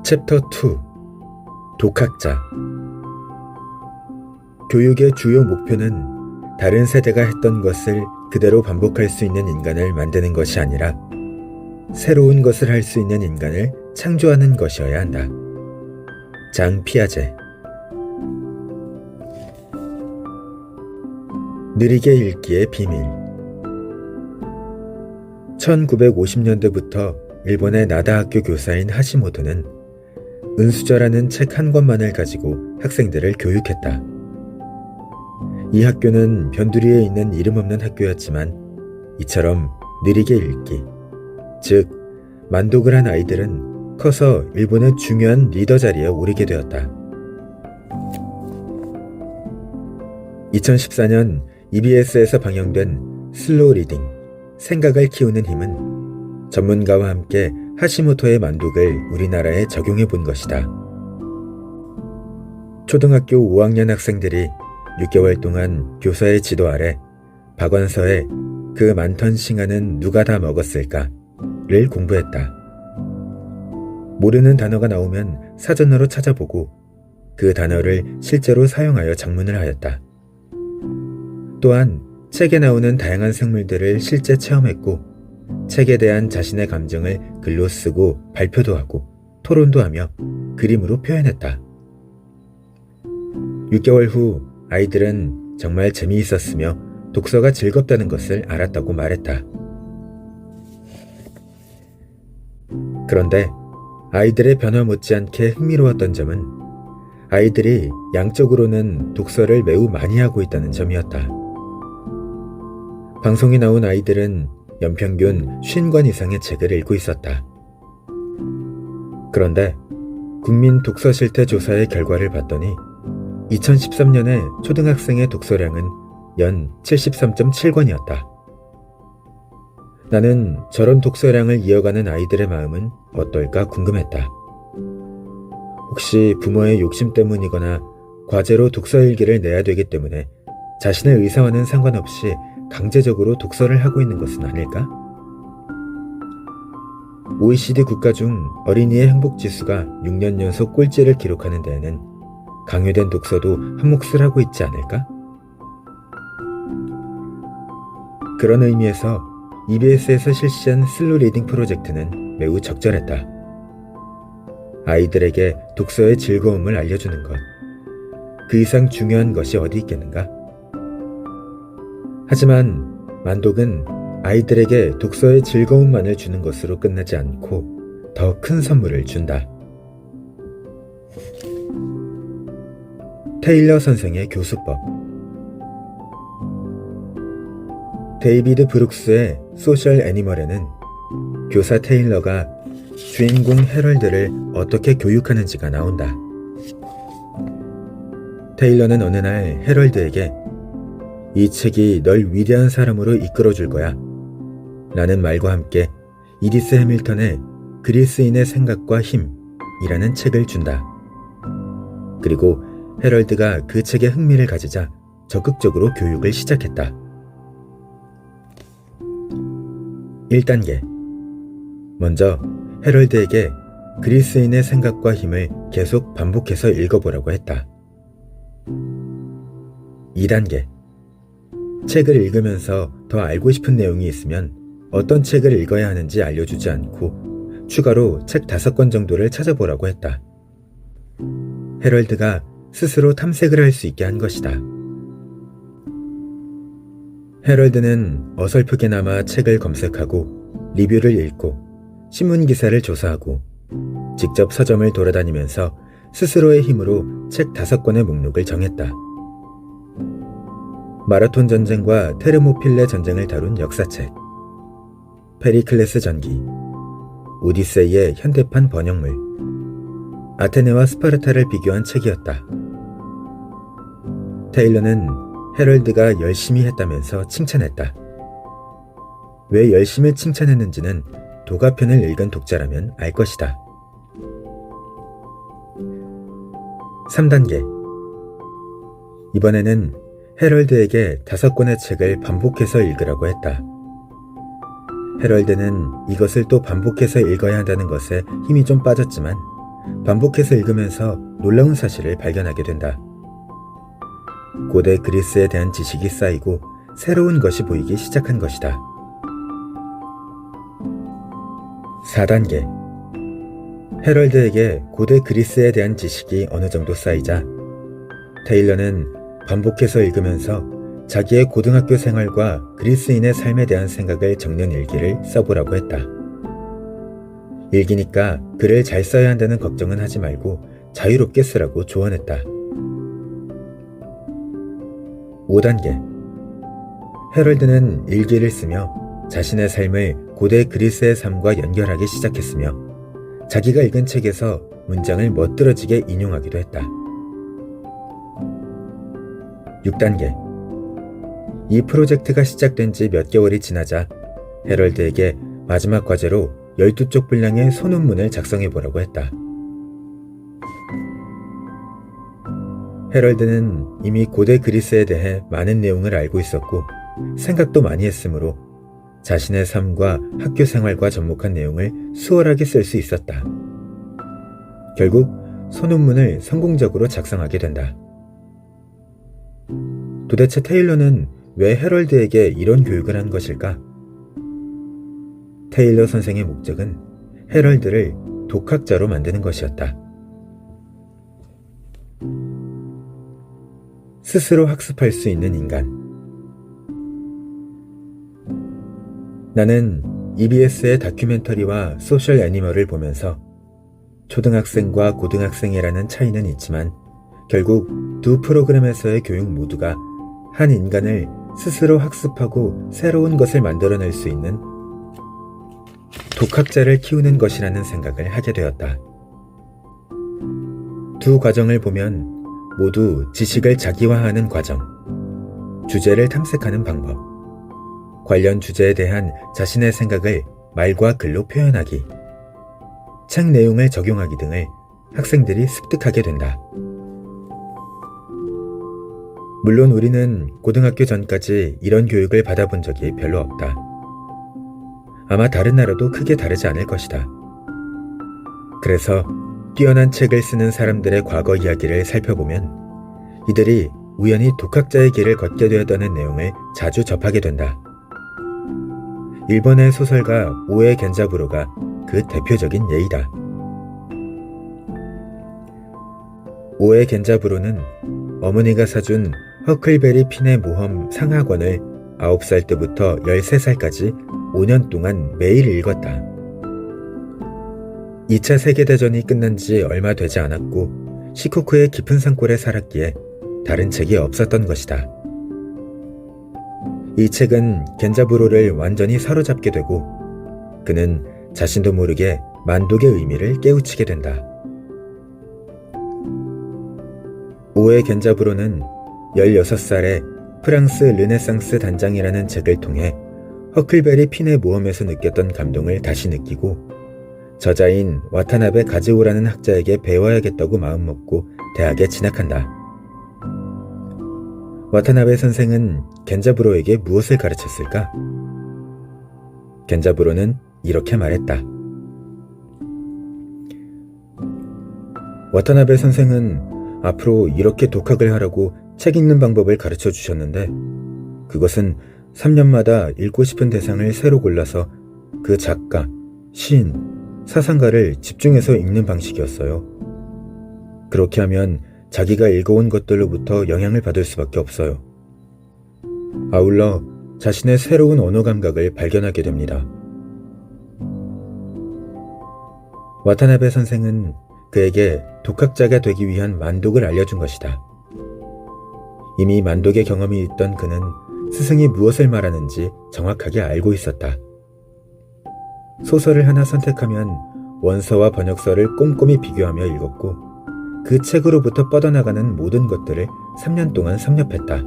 챕터 2 독학자. 교육의 주요 목표는 다른 세대가 했던 것을 그대로 반복할 수 있는 인간을 만드는 것이 아니라 새로운 것을 할 수 있는 인간을 창조하는 것이어야 한다. 장 피아제. 느리게 읽기의 비밀. 1950년대부터 일본의 나다 학교 교사인 하시모토는 은수저라는 책 한 권만을 가지고 학생들을 교육했다. 이 학교는 변두리에 있는 이름 없는 학교였지만 이처럼 느리게 읽기, 즉 만독을 한 아이들은 커서 일본의 중요한 리더 자리에 오르게 되었다. 2014년 EBS에서 방영된 슬로우 리딩, 생각을 키우는 힘은 전문가와 함께 하시모토의 만독을 우리나라에 적용해 본 것이다. 초등학교 5학년 학생들이 6개월 동안 교사의 지도 아래 박완서의 그 많던 싱아는 누가 다 먹었을까를 공부했다. 모르는 단어가 나오면 사전으로 찾아보고 그 단어를 실제로 사용하여 작문을 하였다. 또한 책에 나오는 다양한 생물들을 실제 체험했고 책에 대한 자신의 감정을 글로 쓰고 발표도 하고 토론도 하며 그림으로 표현했다. 6개월 후 아이들은 정말 재미있었으며 독서가 즐겁다는 것을 알았다고 말했다. 그런데 아이들의 변화 못지않게 흥미로웠던 점은 아이들이 양적으로는 독서를 매우 많이 하고 있다는 점이었다. 방송에 나온 아이들은 연평균 50권 이상의 책을 읽고 있었다. 그런데 국민 독서 실태 조사의 결과를 봤더니 2013년에 초등학생의 독서량은 연 73.7권이었다. 나는 저런 독서량을 이어가는 아이들의 마음은 어떨까 궁금했다. 혹시 부모의 욕심 때문이거나 과제로 독서 일기를 내야 되기 때문에 자신의 의사와는 상관없이 강제적으로 독서를 하고 있는 것은 아닐까? OECD 국가 중 어린이의 행복지수가 6년 연속 꼴찌를 기록하는 데에는 강요된 독서도 한 몫을 하고 있지 않을까? 그런 의미에서 EBS에서 실시한 슬로우 리딩 프로젝트는 매우 적절했다. 아이들에게 독서의 즐거움을 알려주는 것, 그 이상 중요한 것이 어디 있겠는가? 하지만 만독은 아이들에게 독서의 즐거움만을 주는 것으로 끝나지 않고 더 큰 선물을 준다. 테일러 선생의 교수법. 데이비드 브룩스의 소셜 애니멀에는 교사 테일러가 주인공 해럴드를 어떻게 교육하는지가 나온다. 테일러는 어느 날 해럴드에게 이 책이 널 위대한 사람으로 이끌어줄 거야 라는 말과 함께 이디스 해밀턴의 그리스인의 생각과 힘이라는 책을 준다. 그리고 해럴드가 그 책에 흥미를 가지자 적극적으로 교육을 시작했다. 1단계. 먼저 해럴드에게 그리스인의 생각과 힘을 계속 반복해서 읽어보라고 했다. 2단계. 책을 읽으면서 더 알고 싶은 내용이 있으면 어떤 책을 읽어야 하는지 알려주지 않고 추가로 책 5권 정도를 찾아보라고 했다. 해럴드가 스스로 탐색을 할 수 있게 한 것이다. 해럴드는 어설프게나마 책을 검색하고 리뷰를 읽고 신문기사를 조사하고 직접 서점을 돌아다니면서 스스로의 힘으로 책 5권의 목록을 정했다. 마라톤 전쟁과 테르모필레 전쟁을 다룬 역사책, 페리클레스 전기, 오디세이의 현대판 번역물, 아테네와 스파르타를 비교한 책이었다. 테일러는 해럴드가 열심히 했다면서 칭찬했다. 왜 열심히 칭찬했는지는 도가편을 읽은 독자라면 알 것이다. 3단계. 이번에는 해럴드에게 5권의 책을 반복해서 읽으라고 했다. 해럴드는 이것을 또 반복해서 읽어야 한다는 것에 힘이 좀 빠졌지만 반복해서 읽으면서 놀라운 사실을 발견하게 된다. 고대 그리스에 대한 지식이 쌓이고 새로운 것이 보이기 시작한 것이다. 4단계. 해럴드에게 고대 그리스에 대한 지식이 어느 정도 쌓이자 테일러는 반복해서 읽으면서 자기의 고등학교 생활과 그리스인의 삶에 대한 생각을 적는 일기를 써보라고 했다. 일기니까 글을 잘 써야 한다는 걱정은 하지 말고 자유롭게 쓰라고 조언했다. 5단계. 해럴드는 일기를 쓰며 자신의 삶을 고대 그리스의 삶과 연결하기 시작했으며 자기가 읽은 책에서 문장을 멋들어지게 인용하기도 했다. 6단계. 이 프로젝트가 시작된 지 몇 개월이 지나자 해럴드에게 마지막 과제로 12쪽 분량의 소논문을 작성해보라고 했다. 해럴드는 이미 고대 그리스에 대해 많은 내용을 알고 있었고 생각도 많이 했으므로 자신의 삶과 학교 생활과 접목한 내용을 수월하게 쓸 수 있었다. 결국 소논문을 성공적으로 작성하게 된다. 도대체 테일러는 왜 해럴드에게 이런 교육을 한 것일까? 테일러 선생의 목적은 해럴드를 독학자로 만드는 것이었다. 스스로 학습할 수 있는 인간. 나는 EBS의 다큐멘터리와 소셜 애니멀을 보면서 초등학생과 고등학생이라는 차이는 있지만 결국 두 프로그램에서의 교육 모두가 한 인간을 스스로 학습하고 새로운 것을 만들어낼 수 있는 독학자를 키우는 것이라는 생각을 하게 되었다. 두 과정을 보면 모두 지식을 자기화하는 과정, 주제를 탐색하는 방법, 관련 주제에 대한 자신의 생각을 말과 글로 표현하기, 책 내용을 적용하기 등을 학생들이 습득하게 된다. 물론 우리는 고등학교 전까지 이런 교육을 받아본 적이 별로 없다. 아마 다른 나라도 크게 다르지 않을 것이다. 그래서 뛰어난 책을 쓰는 사람들의 과거 이야기를 살펴보면 이들이 우연히 독학자의 길을 걷게 되었다는 내용을 자주 접하게 된다. 일본의 소설가 오에 겐자부로가 그 대표적인 예이다. 오에 겐자부로는 어머니가 사준 허클베리 핀의 모험 상하권을 9살 때부터 13살까지 5년 동안 매일 읽었다. 2차 세계대전이 끝난 지 얼마 되지 않았고 시코쿠의 깊은 산골에 살았기에 다른 책이 없었던 것이다. 이 책은 겐자부로를 완전히 사로잡게 되고 그는 자신도 모르게 만독의 의미를 깨우치게 된다. 오에 겐자부로는 16살에 프랑스 르네상스 단장이라는 책을 통해 허클베리 핀의 모험에서 느꼈던 감동을 다시 느끼고 저자인 와타나베 가즈오라는 학자에게 배워야겠다고 마음먹고 대학에 진학한다. 와타나베 선생은 겐자부로에게 무엇을 가르쳤을까? 겐자부로는 이렇게 말했다. 와타나베 선생은 앞으로 이렇게 독학을 하라고 책 읽는 방법을 가르쳐 주셨는데 그것은 3년마다 읽고 싶은 대상을 새로 골라서 그 작가, 시인, 사상가를 집중해서 읽는 방식이었어요. 그렇게 하면 자기가 읽어온 것들로부터 영향을 받을 수밖에 없어요. 아울러 자신의 새로운 언어 감각을 발견하게 됩니다. 와타나베 선생은 그에게 독학자가 되기 위한 만독을 알려준 것이다. 이미 만독의 경험이 있던 그는 스승이 무엇을 말하는지 정확하게 알고 있었다. 소설을 하나 선택하면 원서와 번역서를 꼼꼼히 비교하며 읽었고 그 책으로부터 뻗어나가는 모든 것들을 3년 동안 섭렵했다.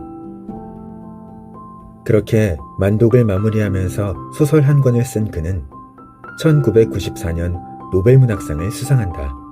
그렇게 만독을 마무리하면서 소설 한 권을 쓴 그는 1994년 노벨문학상을 수상한다.